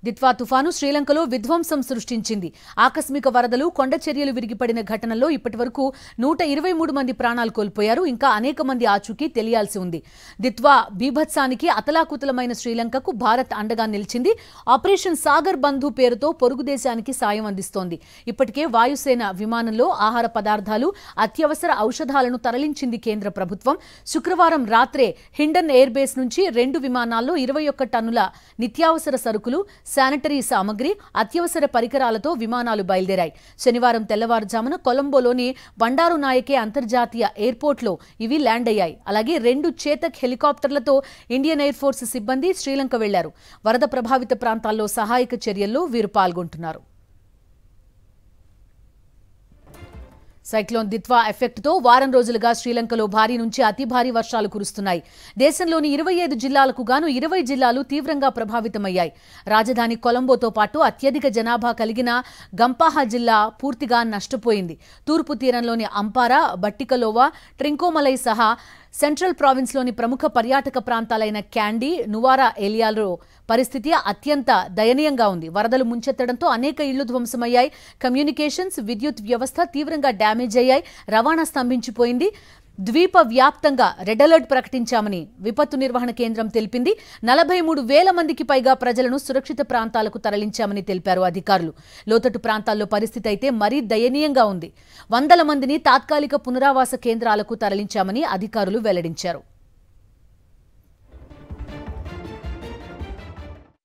దిత్వా తుఫాను శ్రీలంకలో విధ్వంసం సృష్టించింది. ఆకస్మిక వరదలు, కొండ చర్యలు విరిగిపడిన ఘటనల్లో ఇప్పటివరకు 123 మంది ప్రాణాలు కోల్పోయారు. ఇంకా అనేక మంది ఆచూకీ తెలియాల్సి ఉంది. దిత్వా బీభత్సానికి అతలాకుతలమైన శ్రీలంకకు భారత్ అండగా నిలిచింది. ఆపరేషన్ సాగర్ బంధు పేరుతో పొరుగు దేశానికి సాయం అందిస్తోంది. ఇప్పటికే వాయుసేన విమానంలో ఆహార పదార్థాలు, అత్యవసర ఔషధాలను తరలించింది కేంద్ర ప్రభుత్వం. శుక్రవారం రాత్రే హిండన్ ఎయిర్ బేస్ నుంచి 2 విమానాల్లో 21 టన్నుల నిత్యావసర సరుకులు, శానిటరీ సామగ్రి, అత్యవసర పరికరాలతో విమానాలు బయలుదేరాయి. శనివారం తెల్లవారుజామున కొలంబోలోని బండారు నాయకే అంతర్జాతీయ ఎయిర్పోర్ట్లో ఇవి ల్యాండ్ అయ్యాయి. అలాగే 2 చేతక్ హెలికాప్టర్లతో ఇండియన్ ఎయిర్ ఫోర్స్ సిబ్బంది శ్రీలంక వెళ్లారు. వరద ప్రభావిత ప్రాంతాల్లో సహాయక చర్యల్లో వీరు పాల్గొంటున్నారు. సైక్లోన్ దిత్వా ఎఫెక్ట్తో వారం రోజులుగా శ్రీలంకలో భారీ నుంచి అతి భారీ వర్షాలు కురుస్తున్నాయి. దేశంలోని 25 జిల్లాలకు గాను 20 జిల్లాలు తీవ్రంగా ప్రభావితమయ్యాయి. రాజధాని కొలంబోతో పాటు అత్యధిక జనాభా కలిగిన గంపాహ జిల్లా పూర్తిగా నష్టపోయింది. తూర్పు తీరంలోని అంపారా, బట్టికలోవా, ట్రింకోమలై సహా సెంట్రల్ ప్రావిన్స్లోని ప్రముఖ పర్యాటక ప్రాంతాలైన క్యాండీ, నువారా ఏలియాలో పరిస్థితి అత్యంత దయనీయంగా ఉంది. వరదలు ముంచెత్తడంతో అనేక ఇళ్లు ధ్వంసమయ్యాయి. కమ్యూనికేషన్స్, విద్యుత్ వ్యవస్థ తీవ్రంగా డ్యామేజ్ అయ్యాయి. రవాణా స్తంభించిపోయింది. ద్వీప వ్యాప్తంగా రెడ్ అలర్ట్ ప్రకటించామని విపత్తు నిర్వహణ కేంద్రం తెలిపింది. 43,000 మందికి పైగా ప్రజలను సురక్షిత ప్రాంతాలకు తరలించామని తెలిపారు అధికారులు. లోతట్టు ప్రాంతాల్లో పరిస్థితి అయితే మరీ దయనీయంగా ఉంది. 100 మందిని తాత్కాలిక పునరావాస కేంద్రాలకు తరలించామని అధికారులు వెల్లడించారు.